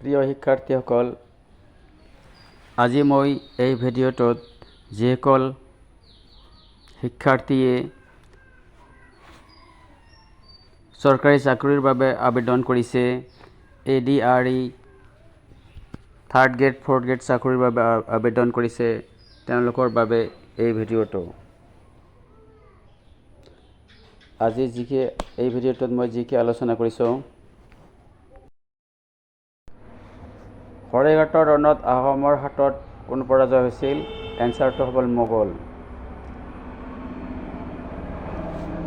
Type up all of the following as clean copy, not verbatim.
প্ৰিয় শিক্ষাৰ্থীসকল, আজি মই এই ভিডিঅ'টোত যিসকল শিক্ষাৰ্থীয়ে চৰকাৰী চাকৰিৰ বাবে আবেদন কৰিছে, ADRE 3rd grade 4th grade চাকৰিৰ বাবে আবেদন কৰিছে, তেওঁলোকৰ বাবে এই ভিডিঅ'টো। আজি এই ভিডিঅ'টোত মই আলোচনা কৰিছোঁ, শৰাইঘাটৰ ৰণত আহোমৰ হাতত কোন পৰাজয় হৈছিল? এনচাৰটো হ'ল মোগল।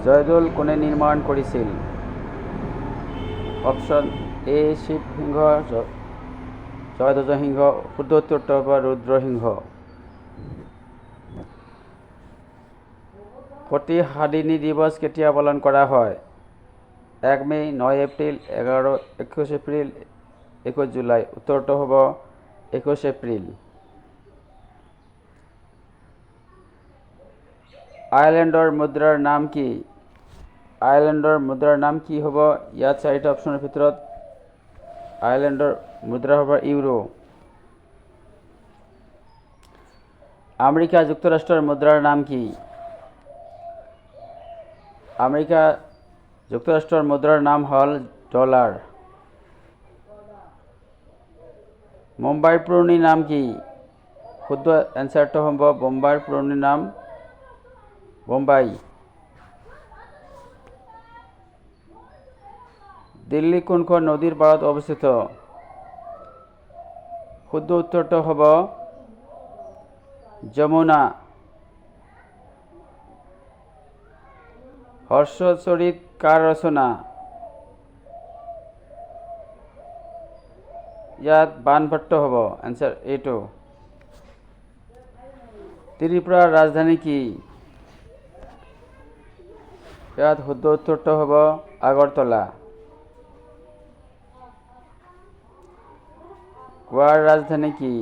জয়দৌল কোনে নিৰ্মাণ কৰিছিল? অপশ্যন এ শিৱসিংহ, জয়ধ্বজ সিংহ, শুদ্ধ উত্তৰটো হ'ব ৰুদ্ৰসিংহ। সতী দিৱস কেতিয়া পালন কৰা হয়? 1 মে', 9 এপ্ৰিল, 21 এপ্ৰিল, 21 জুলাই। উত্তৰটো হ'ব 21 এপ্ৰিল। আয়াৰলেণ্ডৰ মুদ্ৰাৰ নাম কি? আয়াৰলেণ্ডৰ মুদ্ৰাৰ নাম কি হ'ব? ইয়াত 4টা অপশ্যনৰ ভিতৰত আয়াৰলেণ্ডৰ মুদ্ৰা হ'ব ইউৰো। আমেৰিকা যুক্তৰাষ্ট্ৰৰ মুদ্ৰাৰ নাম কি? আমেৰিকা যুক্তৰাষ্ট্ৰৰ মুদ্ৰাৰ নাম হ'ল ডলাৰ। মুম্বাইৰ পুৰণি নাম কি? শুদ্ধ এনচাৰটো হ'ব মুম্বাইৰ পুৰণি নাম বোম্বাই। দিল্লী কোনখন নদীৰ পাৰত অৱস্থিত? শুদ্ধ উত্তৰটো হ'ব যমুনা। হৰ্ষচৰিত কাৰ ৰচনা? ইয়াত বাণভট্ট হ'ব এনচাৰ এইটো। ত্ৰিপুৰাৰ ৰাজধানী কি? ইয়াত শুদ্ধ উত্তৰটো হ'ব আগৰতলা। গোৱাৰ ৰাজধানী কি?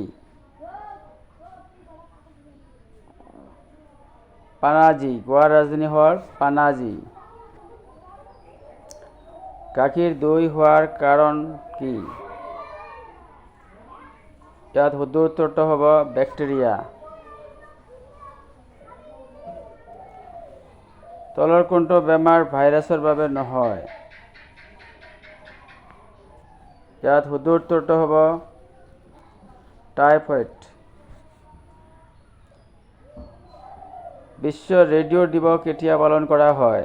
পানাজী। গোৱাৰ ৰাজধানী হ'ল পানাজী। গাখীৰ দৈ হোৱাৰ কাৰণ কি? ইয়াত শুদ্ধ উত্তৰটো হ'ব বেক্টেৰিয়া। তলৰ কোনটো বেমাৰ ভাইৰাছৰ বাবে নহয়? ইয়াত শুদ্ধ উত্তৰটো হ'ব টাইফয়েড। বিশ্ব ৰেডিঅ' দিৱস কেতিয়া পালন কৰা হয়?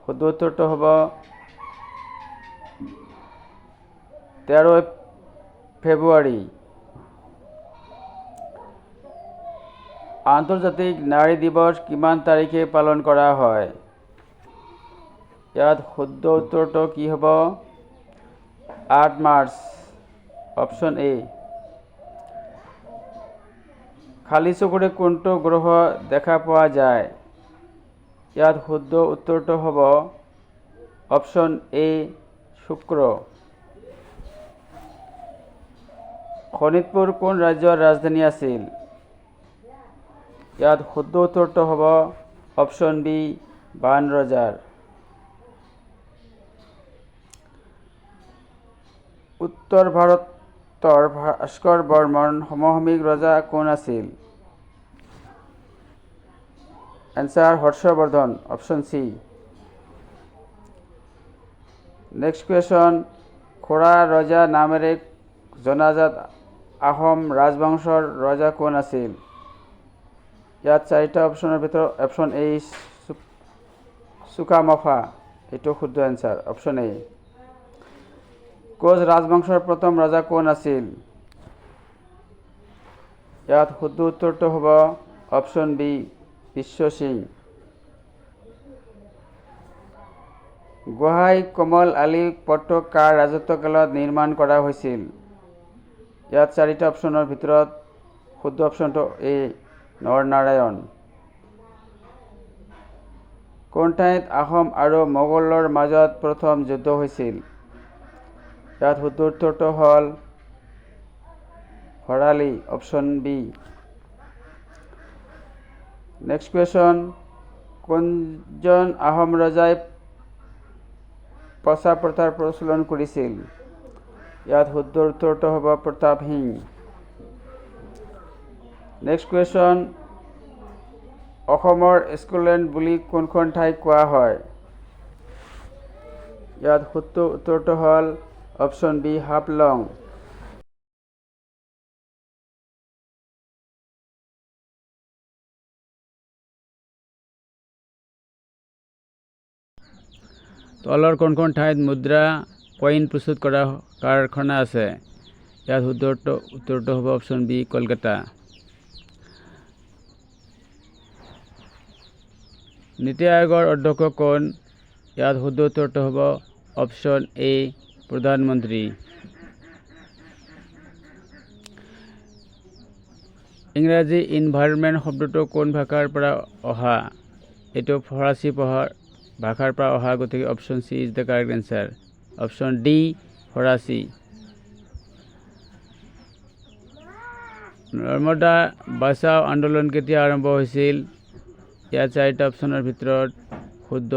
শুদ্ধ উত্তৰটো হ'ব 13 ফেব্ৰুৱাৰী। আন্তৰ্জাতিক নাৰী দিৱস কিমান তাৰিখে পালন কৰা হয়? ইয়াত শুদ্ধ উত্তৰটো কি হ'ব? 8 মাৰ্চ। Option A. খালী চকুৰে কোনটো গ্ৰহ দেখা পোৱা যায়? ইয়াত শুদ্ধ উত্তৰটো হ'ব অপশ্যন এ শুক্ৰ। শোণিতপুৰ কোন ৰাজ্যৰ ৰাজধানী আছিল? ইয়াত শুদ্ধ উত্তৰটো হ'ব অপশ্যন বি বানৰজাৰ। উত্তৰ ভাৰতৰ ভাস্কৰ বৰ্মন সমসাময়িক ৰজা কোন আছিল? Answer Harshavardhan. Option C. Next question, খোৰা ৰজা নামেৰে জনাজাত আহোম ৰাজবংশৰ ৰজা কোন আছিল? ইয়াত 4টা অপশ্যনৰ ভিতৰত অপশ্যন এ চুকামফা এইটো শুদ্ধ এনচাৰ। Option A. কোচ ৰাজবংশৰ প্ৰথম ৰজা কোন আছিল? ইয়াত শুদ্ধ উত্তৰটো হ'ব অপশ্যন বি বিশ্ব সিং। গোহাঁই কমল আলী পট্ট কাৰ ৰাজত্বকালত নিৰ্মাণ কৰা হৈছিল? ইয়াত 4টা অপশ্যনৰ ভিতৰত শুদ্ধ অপশ্যনটো এ নৰনাৰায়ণ। কোন ঠাইত আহোম আৰু মোগলৰ মাজত প্ৰথম যুদ্ধ হৈছিল? ইয়াত শুদ্ধ উত্তৰটো হ'ল Bharali. Option B. Next question, কোনজন আহোম ৰজাই প্ৰচাৰ প্ৰথাৰ প্ৰচলন কৰিছিল? ইয়াত শুদ্ধ উত্তৰটো হ'ব প্ৰতাপ সিং। নেক্সট কুৱেশ্যন, অসমৰ স্কটলেণ্ড বুলি কোনখন ঠাইক কোৱা হয়? ইয়াত শুদ্ধ উত্তৰটো হ'ল অপশ্যন বি হাফলং। তলৰ কোনখন ঠাইত মুদ্ৰা কইন প্ৰস্তুত কৰা কাৰখানা আছে? ইয়াত শুদ্ধ উত্তৰটো হ'ব অপশ্যন বি কলকাতা। নীতি আয়োগৰ অধ্যক্ষ কোন? ইয়াত শুদ্ধ উত্তৰটো হ'ব অপশ্যন এ প্ৰধানমন্ত্ৰী। ইংৰাজী ইনভাইৰনমেণ্ট শব্দটো কোন ভাষাৰ পৰা অহা? এইটো ফৰাচী ভাষাৰ পৰা অহা, গতিকে option C is the correct answer. Option D ফৰাচী। নৰ্মদা বাচাও আন্দোলন কেতিয়া আৰম্ভ হৈছিল? ইয়াত চাৰিটা অপশ্যনৰ ভিতৰত শুদ্ধ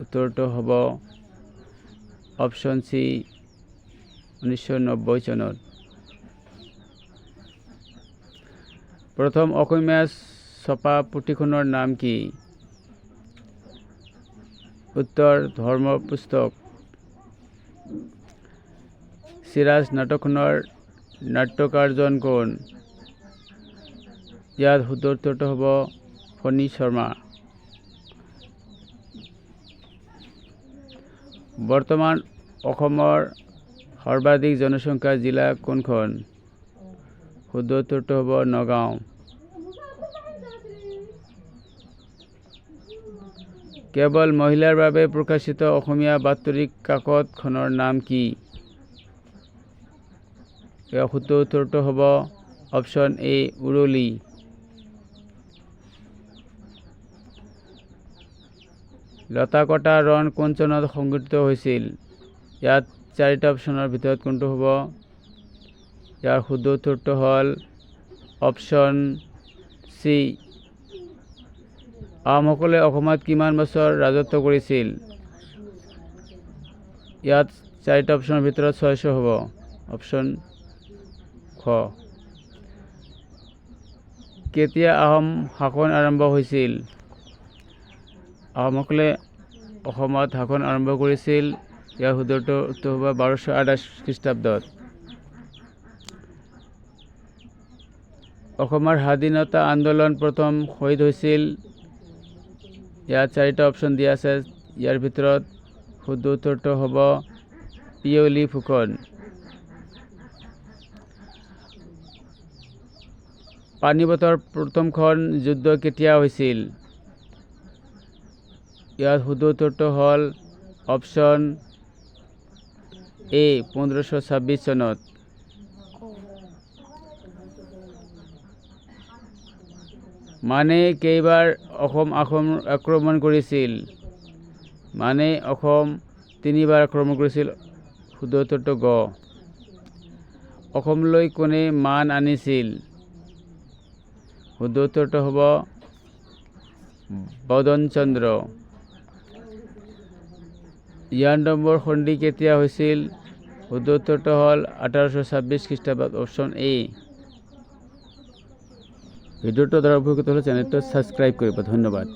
উত্তৰটো হ'ব অপশ্যন চি 1990 চনত। প্ৰথম অসমীয়া ছপা পুথিখনৰ নাম কি? উত্তৰ ধৰ্ম পুস্তক। চিৰাজ নাটকখনৰ নাট্যকাৰজন কোন? ইয়াত শুদ্ধ উত্তৰটো হ'ব ফণী শৰ্মা। বৰ্তমান অসমৰ সৰ্বাধিক জনসংখ্যাৰ জিলা কোনখন? শুদ্ধ উত্তৰটো হ'ব নগাঁও। কেৱল মহিলাৰ বাবে প্ৰকাশিত অসমীয়া বাতৰি কাকতখনৰ নাম কি? ইয়াৰ শুদ্ধ উত্তৰটো হ'ব অপশ্যন এ উৰুলি। লতা কটা ৰণ কোন চনত সংঘটিত হৈছিল? ইয়াত চাৰিটা অপশ্যনৰ ভিতৰত কোনটো হ'ব? ইয়াৰ শুদ্ধ উত্তৰটো হ'ল অপশ্যন চি। আহোমসকলে অসমত কিমান বছৰ ৰাজত্ব কৰিছিল? ইয়াত চাৰিটা অপশ্যনৰ ভিতৰত 600 হ'ব। অপশ্যন খ। কেতিয়া আহোম শাসন আৰম্ভ হৈছিল? আহোমসকলে অসমত শাসন আৰম্ভ কৰিছিল, ইয়াৰ শুদ্ধ উত্তৰ হ'ব 1228 খ্ৰীষ্টাব্দত। অসমৰ স্বাধীনতা আন্দোলন প্ৰথম শহীদ হৈছিল? ইয়াত চাৰিটা অপশ্যন দিয়া আছে, ইয়াৰ ভিতৰত শুদ্ধ উত্তৰটো হ'ব পিয়লি ফুকন। পানিপথৰ প্ৰথমখন যুদ্ধ কেতিয়া হৈছিল? ইয়াত শুদ্ধ উত্তৰটো হ'ল অপশ্যন এ 1526 চনত। মানে কেইবাৰ অসম আক্ৰমণ কৰিছিল? মানে অসম 3বাৰ আক্ৰমণ কৰিছিল। শুদ্ধ উত্তৰটো গ। অসমলৈ কোনে মান আনিছিল? শুদ্ধ উত্তৰটো হ'ব বদন চন্দ্ৰ। 92 সন্ধি কেতিয়া হৈছিল? শুদ্ধ উত্তৰটো হ'ল 1826 খ্ৰীষ্টাব্দত। Option A. ভিডিঅ'টো দ্বাৰা উপকৃত হ'লে চেনেলটো ছাবস্ক্ৰাইব কৰিব। ধন্যবাদ।